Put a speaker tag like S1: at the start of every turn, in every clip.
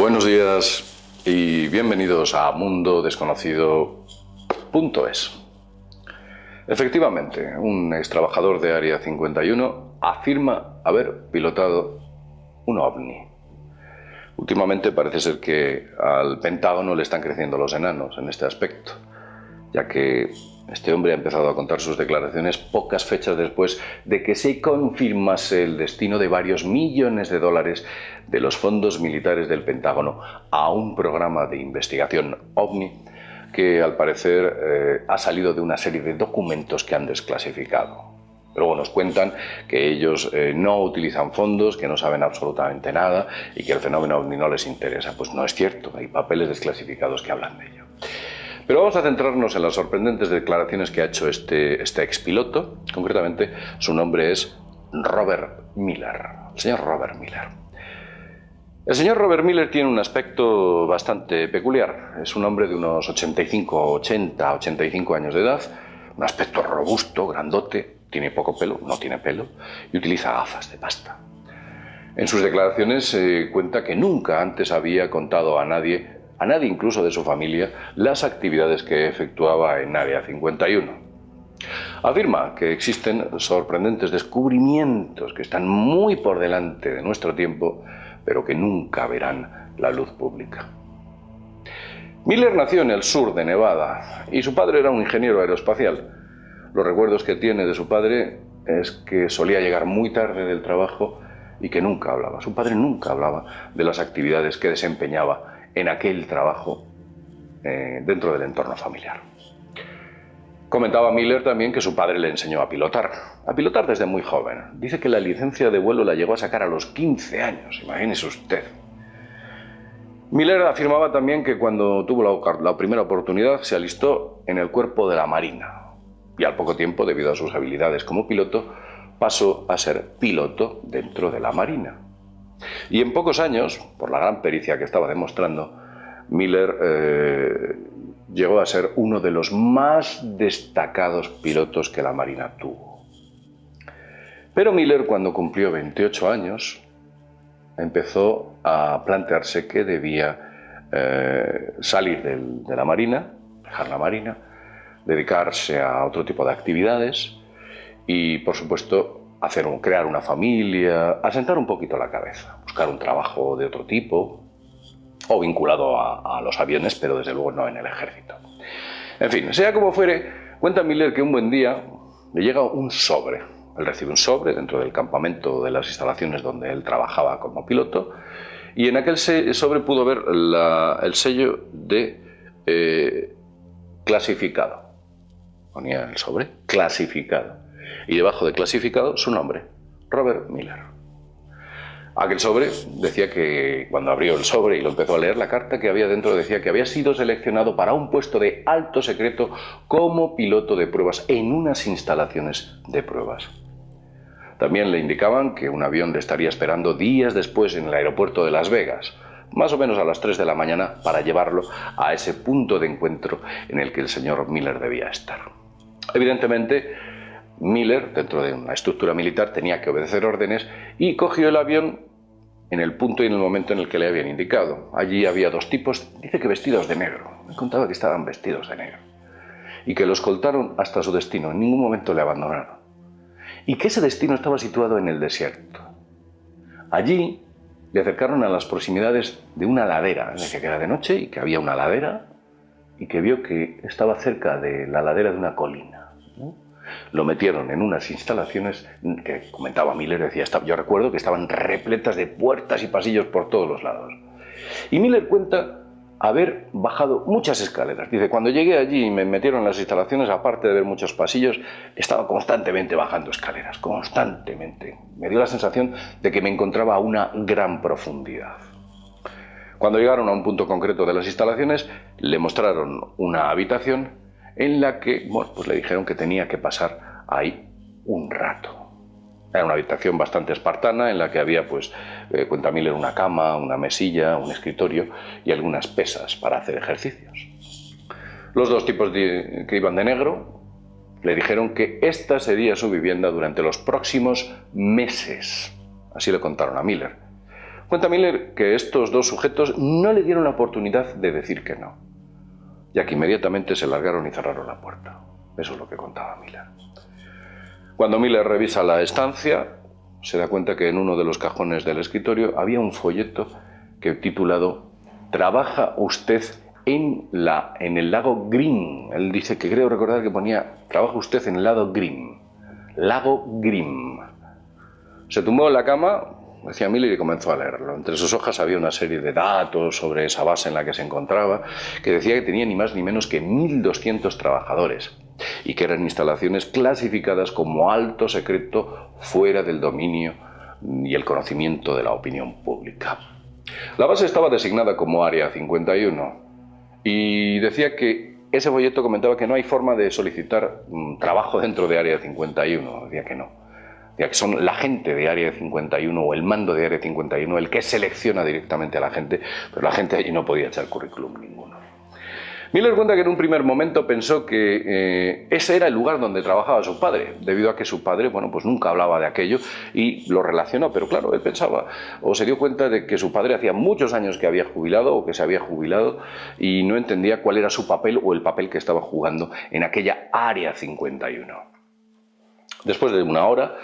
S1: Buenos días y bienvenidos a mundodesconocido.es. Efectivamente, un ex trabajador de Área 51 afirma haber pilotado un ovni. Últimamente parece ser que al Pentágono le están creciendo los enanos en este aspecto, ya que este hombre ha empezado a contar sus declaraciones pocas fechas después de que se confirmase el destino de varios millones de dólares de los fondos militares del Pentágono a un programa de investigación OVNI que al parecer ha salido de una serie de documentos que han desclasificado. Luego nos cuentan que ellos no utilizan fondos, que no saben absolutamente nada y que el fenómeno OVNI no les interesa. Pues no es cierto, hay papeles desclasificados que hablan de ello. Pero vamos a centrarnos en las sorprendentes declaraciones que ha hecho este expiloto. Concretamente, su nombre es Robert Miller, el señor Robert Miller. El señor Robert Miller tiene un aspecto bastante peculiar. Es un hombre de unos 85 años de edad, un aspecto robusto, grandote, tiene poco pelo, no tiene pelo, y utiliza gafas de pasta. En sus declaraciones cuenta que nunca antes había contado a nadie incluso de su familia, las actividades que efectuaba en Área 51. Afirma que existen sorprendentes descubrimientos que están muy por delante de nuestro tiempo, pero que nunca verán la luz pública. Miller nació en el sur de Nevada y su padre era un ingeniero aeroespacial. Los recuerdos que tiene de su padre es que solía llegar muy tarde del trabajo y que nunca hablaba. Su padre nunca hablaba de las actividades que desempeñaba en aquel trabajo dentro del entorno familiar. Comentaba Miller también que su padre le enseñó a pilotar desde muy joven. Dice que la licencia de vuelo la llegó a sacar a los 15 años, imagínese usted. Miller afirmaba también que cuando tuvo la primera oportunidad se alistó en el cuerpo de la Marina y al poco tiempo, debido a sus habilidades como piloto, pasó a ser piloto dentro de la Marina. Y en pocos años, por la gran pericia que estaba demostrando, Miller llegó a ser uno de los más destacados pilotos que la Marina tuvo. Pero Miller, cuando cumplió 28 años, empezó a plantearse que debía salir de la Marina, dejar la Marina, dedicarse a otro tipo de actividades y, por supuesto, crear una familia, asentar un poquito la cabeza, buscar un trabajo de otro tipo o vinculado a los aviones, pero desde luego no en el ejército. En fin, sea como fuere, cuenta Miller que un buen día le llega un sobre. Él recibe un sobre dentro del campamento de las instalaciones donde él trabajaba como piloto y en aquel sobre pudo ver el sello de clasificado. Ponía el sobre clasificado. Y debajo de clasificado su nombre, Robert Miller. Aquel sobre decía que cuando abrió el sobre y lo empezó a leer, la carta que había dentro decía que había sido seleccionado para un puesto de alto secreto como piloto de pruebas en unas instalaciones de pruebas. También le indicaban que un avión le estaría esperando días después en el aeropuerto de Las Vegas, más o menos a las 3 de la mañana, para llevarlo a ese punto de encuentro en el que el señor Miller debía estar. Evidentemente, Miller, dentro de una estructura militar, tenía que obedecer órdenes y cogió el avión en el punto y en el momento en el que le habían indicado. Allí había dos tipos, dice que vestidos de negro. Me contaba que estaban vestidos de negro. Y que lo escoltaron hasta su destino, en ningún momento le abandonaron. Y que ese destino estaba situado en el desierto. Allí le acercaron a las proximidades de una ladera, decía que era de noche y que había una ladera y que vio que estaba cerca de la ladera de una colina, ¿no? Lo metieron en unas instalaciones que comentaba Miller, decía, yo recuerdo que estaban repletas de puertas y pasillos por todos los lados. Y Miller cuenta haber bajado muchas escaleras. Dice, cuando llegué allí y me metieron en las instalaciones, aparte de ver muchos pasillos, estaba constantemente bajando escaleras, constantemente. Me dio la sensación de que me encontraba a una gran profundidad. Cuando llegaron a un punto concreto de las instalaciones, le mostraron una habitación en la que, pues le dijeron que tenía que pasar ahí un rato. Era una habitación bastante espartana en la que había, cuenta Miller, una cama, una mesilla, un escritorio y algunas pesas para hacer ejercicios. Los dos tipos que iban de negro le dijeron que esta sería su vivienda durante los próximos meses. Así le contaron a Miller. Cuenta Miller que estos dos sujetos no le dieron la oportunidad de decir que no, ya que inmediatamente se largaron y cerraron la puerta. Eso es lo que contaba Miller. Cuando Miller revisa la estancia, se da cuenta que en uno de los cajones del escritorio había un folleto que titulado «Trabaja usted en el lago Grim». Él dice que creo recordar que ponía «Trabaja usted en el lago Grim». Lago Grim. Se tumbó en la cama, decía Miller, y comenzó a leerlo. Entre sus hojas había una serie de datos sobre esa base en la que se encontraba, que decía que tenía ni más ni menos que 1.200 trabajadores y que eran instalaciones clasificadas como alto secreto, fuera del dominio y el conocimiento de la opinión pública. La base estaba designada como Área 51 y decía que ese folleto comentaba que no hay forma de solicitar trabajo dentro de Área 51, decía que no. Ya que son la gente de Área 51 o el mando de Área 51 el que selecciona directamente a la gente, pero la gente allí no podía echar currículum ninguno. Miller cuenta que en un primer momento pensó que ese era el lugar donde trabajaba su padre, debido a que su padre, bueno, pues nunca hablaba de aquello y lo relacionó, pero claro, él pensaba o se dio cuenta de que su padre hacía muchos años que había jubilado o que se había jubilado y no entendía cuál era su papel o el papel que estaba jugando en aquella Área 51. Después de una hora,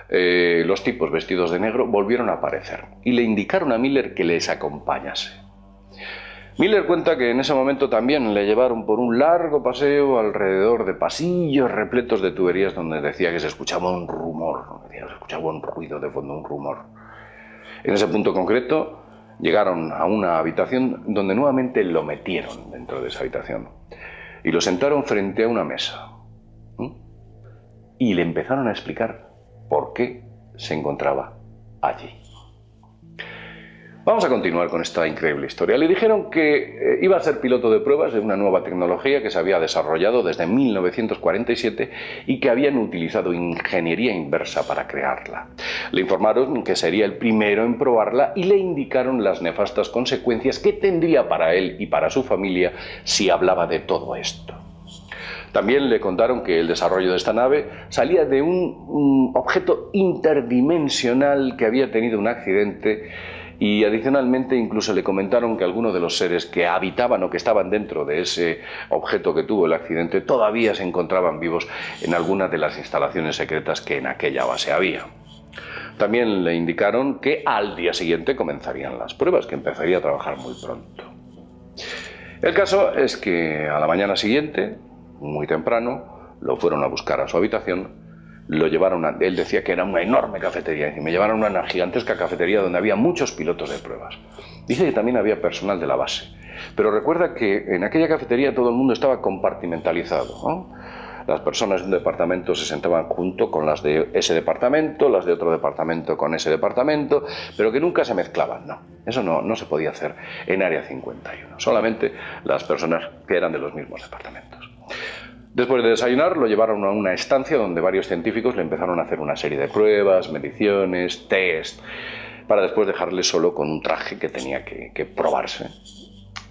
S1: los tipos vestidos de negro volvieron a aparecer y le indicaron a Miller que les acompañase. Miller cuenta que en ese momento también le llevaron por un largo paseo alrededor de pasillos repletos de tuberías donde decía que se escuchaba un rumor, se escuchaba un ruido de fondo, un rumor. En ese punto concreto llegaron a una habitación donde nuevamente lo metieron dentro de esa habitación y lo sentaron frente a una mesa y le empezaron a explicar por qué se encontraba allí. Vamos a continuar con esta increíble historia. Le dijeron que iba a ser piloto de pruebas de una nueva tecnología que se había desarrollado desde 1947 y que habían utilizado ingeniería inversa para crearla. Le informaron que sería el primero en probarla y le indicaron las nefastas consecuencias que tendría para él y para su familia si hablaba de todo esto. También le contaron que el desarrollo de esta nave salía de un objeto interdimensional que había tenido un accidente y adicionalmente incluso le comentaron que algunos de los seres que habitaban o que estaban dentro de ese objeto que tuvo el accidente todavía se encontraban vivos en algunas de las instalaciones secretas que en aquella base había. También le indicaron que al día siguiente comenzarían las pruebas, que empezaría a trabajar muy pronto. El caso es que a la mañana siguiente, muy temprano, lo fueron a buscar a su habitación, lo llevaron él decía que era una enorme cafetería, y me llevaron a una gigantesca cafetería donde había muchos pilotos de pruebas. Dice que también había personal de la base, pero recuerda que en aquella cafetería todo el mundo estaba compartimentalizado, ¿no? Las personas de un departamento se sentaban junto con las de ese departamento, las de otro departamento con ese departamento, pero que nunca se mezclaban, no. Eso no se podía hacer en Área 51, solamente las personas que eran de los mismos departamentos. Después de desayunar lo llevaron a una estancia donde varios científicos le empezaron a hacer una serie de pruebas, mediciones, test, para después dejarle solo con un traje que tenía que probarse.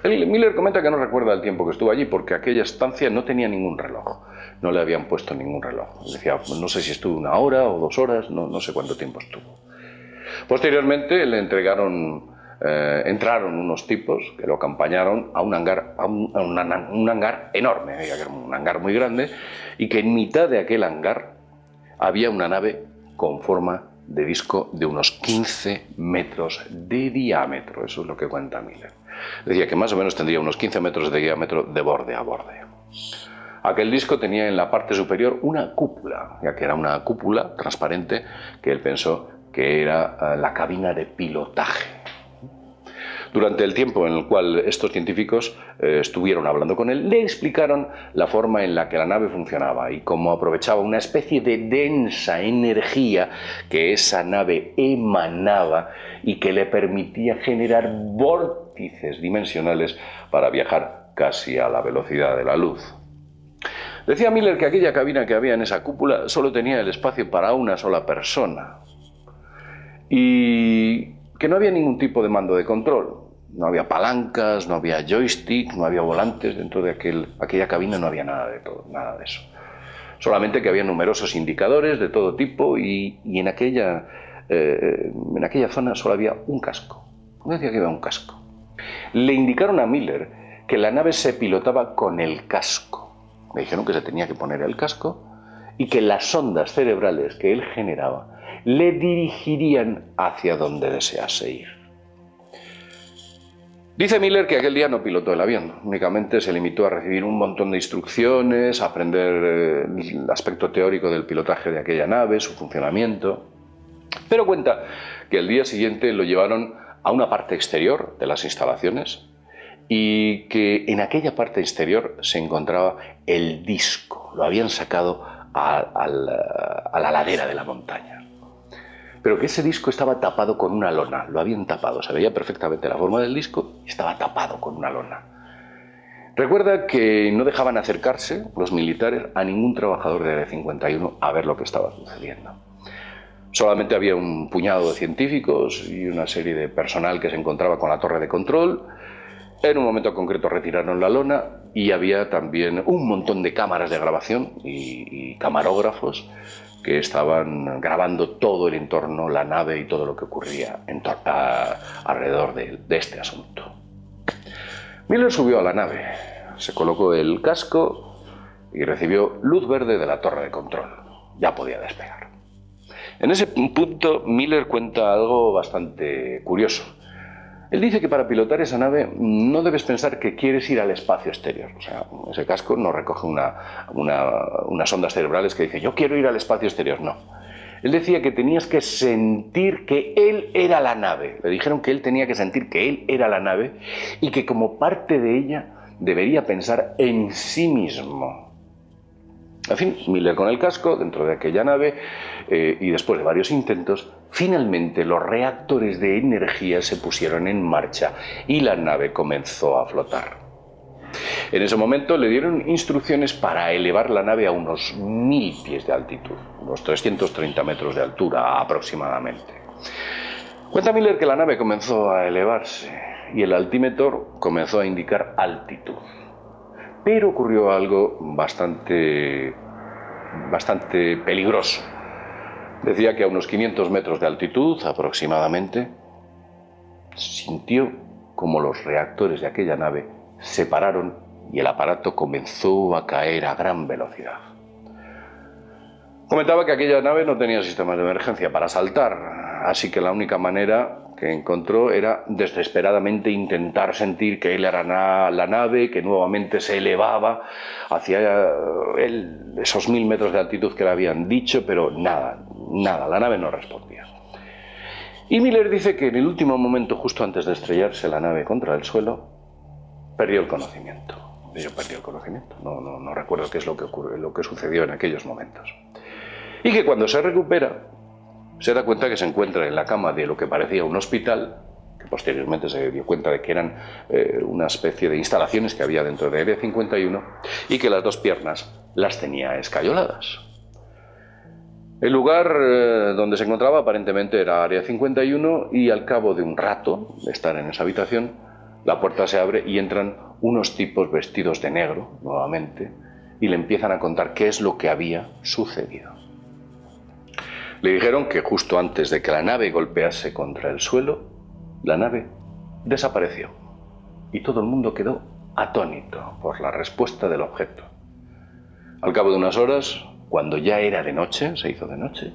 S1: Miller comenta que no recuerda el tiempo que estuvo allí porque aquella estancia no tenía ningún reloj, no le habían puesto ningún reloj. Decía, no sé si estuvo 1 hora o 2 horas, no sé cuánto tiempo estuvo. Posteriormente le entraron unos tipos que lo acompañaron a un hangar, un hangar enorme, un hangar muy grande, y que en mitad de aquel hangar había una nave con forma de disco de unos 15 metros de diámetro. Eso es lo que cuenta Miller. Decía que más o menos tendría unos 15 metros de diámetro de borde a borde. Aquel disco tenía en la parte superior una cúpula, ya que era una cúpula transparente que él pensó que era la cabina de pilotaje. Durante el tiempo en el cual estos científicos estuvieron hablando con él, le explicaron la forma en la que la nave funcionaba y cómo aprovechaba una especie de densa energía que esa nave emanaba y que le permitía generar vórtices dimensionales para viajar casi a la velocidad de la luz. Decía Miller que aquella cabina que había en esa cúpula solo tenía el espacio para una sola persona y que no había ningún tipo de mando de control. No había palancas, no había joystick, no había volantes. Dentro de aquella cabina no había nada de eso. Solamente que había numerosos indicadores de todo tipo y en aquella en aquella zona solo había un casco. No decía que había un casco. Le indicaron a Miller que la nave se pilotaba con el casco. Le dijeron que se tenía que poner el casco y que las ondas cerebrales que él generaba le dirigirían hacia donde desease ir. Dice Miller que aquel día no pilotó el avión, únicamente se limitó a recibir un montón de instrucciones, a aprender el aspecto teórico del pilotaje de aquella nave, su funcionamiento. Pero cuenta que el día siguiente lo llevaron a una parte exterior de las instalaciones y que en aquella parte exterior se encontraba el disco. Lo habían sacado a la ladera de la montaña. Pero que ese disco estaba tapado con una lona, lo habían tapado, se veía perfectamente la forma del disco y estaba tapado con una lona. Recuerda que no dejaban acercarse los militares a ningún trabajador de Área 51 a ver lo que estaba sucediendo. Solamente había un puñado de científicos y una serie de personal que se encontraba con la torre de control. En un momento concreto retiraron la lona y había también un montón de cámaras de grabación y camarógrafos que estaban grabando todo el entorno, la nave y todo lo que ocurría alrededor de este asunto. Miller subió a la nave, se colocó el casco y recibió luz verde de la torre de control. Ya podía despegar. En ese punto Miller cuenta algo bastante curioso. Él dice que para pilotar esa nave no debes pensar que quieres ir al espacio exterior. O sea, ese casco no recoge unas ondas cerebrales que dicen yo quiero ir al espacio exterior. No. Él decía que tenías que sentir que él era la nave. Le dijeron que él tenía que sentir que él era la nave y que como parte de ella debería pensar en sí mismo. En fin, Miller con el casco dentro de aquella nave y después de varios intentos, finalmente los reactores de energía se pusieron en marcha y la nave comenzó a flotar. En ese momento le dieron instrucciones para elevar la nave a unos 1000 pies de altitud, unos 330 metros de altura aproximadamente. Cuenta Miller que la nave comenzó a elevarse y el altímetro comenzó a indicar altitud. Pero ocurrió algo bastante peligroso. Decía que a unos 500 metros de altitud aproximadamente, sintió como los reactores de aquella nave se pararon y el aparato comenzó a caer a gran velocidad. Comentaba que aquella nave no tenía sistemas de emergencia para saltar, así que la única manera que encontró era desesperadamente intentar sentir que él era la nave, que nuevamente se elevaba hacia esos 1000 metros de altitud que le habían dicho, pero nada, la nave no respondía. Y Miller dice que en el último momento, justo antes de estrellarse la nave contra el suelo, perdió el conocimiento. Yo perdí el conocimiento, no recuerdo qué es lo que sucedió en aquellos momentos. Y que cuando se recupera, se da cuenta que se encuentra en la cama de lo que parecía un hospital, que posteriormente se dio cuenta de que eran una especie de instalaciones que había dentro de Área 51 y que las dos piernas las tenía escayoladas. El lugar donde se encontraba aparentemente era Área 51 y al cabo de un rato de estar en esa habitación, la puerta se abre y entran unos tipos vestidos de negro, nuevamente, y le empiezan a contar qué es lo que había sucedido. Le dijeron que justo antes de que la nave golpease contra el suelo, la nave desapareció y todo el mundo quedó atónito por la respuesta del objeto. Al cabo de unas horas, cuando ya era de noche, se hizo de noche,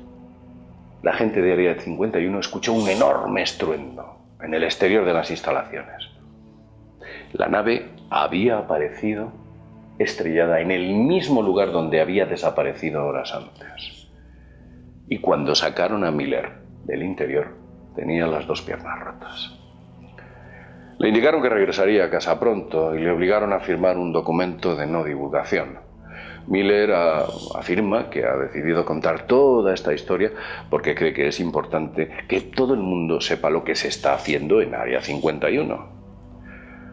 S1: la gente de Área 51 escuchó un enorme estruendo en el exterior de las instalaciones. La nave había aparecido estrellada en el mismo lugar donde había desaparecido horas antes. Y cuando sacaron a Miller del interior, tenía las dos piernas rotas. Le indicaron que regresaría a casa pronto y le obligaron a firmar un documento de no divulgación. Miller afirma que ha decidido contar toda esta historia porque cree que es importante que todo el mundo sepa lo que se está haciendo en Área 51.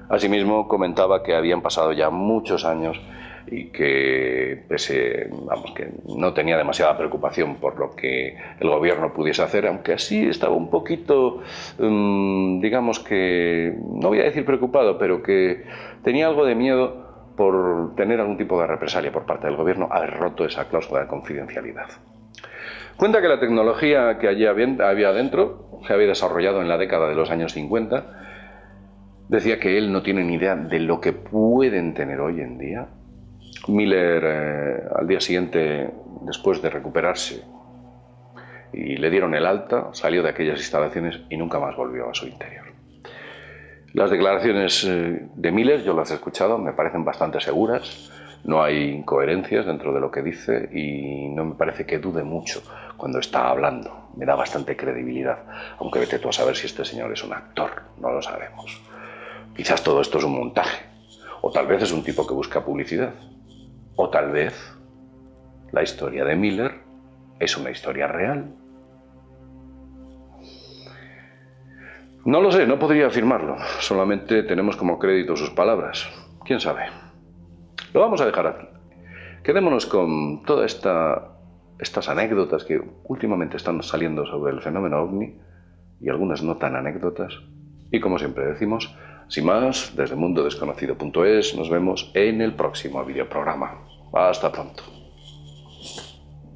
S1: Asimismo, comentaba que habían pasado ya muchos años y que, que no tenía demasiada preocupación por lo que el gobierno pudiese hacer, aunque así estaba un poquito, digamos que, no voy a decir preocupado, pero que tenía algo de miedo por tener algún tipo de represalia por parte del gobierno, haber roto esa cláusula de confidencialidad. Cuenta que la tecnología que allí había dentro se había desarrollado en la década de los años 50. Decía que él no tiene ni idea de lo que pueden tener hoy en día. Miller, al día siguiente, después de recuperarse y le dieron el alta, salió de aquellas instalaciones y nunca más volvió a su interior. Las declaraciones de Miller, yo las he escuchado, me parecen bastante seguras, no hay incoherencias dentro de lo que dice y no me parece que dude mucho cuando está hablando, me da bastante credibilidad, aunque vete tú a saber si este señor es un actor, no lo sabemos. Quizás todo esto es un montaje, o tal vez es un tipo que busca publicidad, o tal vez la historia de Miller es una historia real. No lo sé, no podría afirmarlo. Solamente tenemos como crédito sus palabras. ¿Quién sabe? Lo vamos a dejar aquí. Quedémonos con todas estas anécdotas que últimamente están saliendo sobre el fenómeno OVNI y algunas no tan anécdotas. Y como siempre decimos, sin más, desde mundodesconocido.es nos vemos en el próximo videoprograma. Hasta pronto.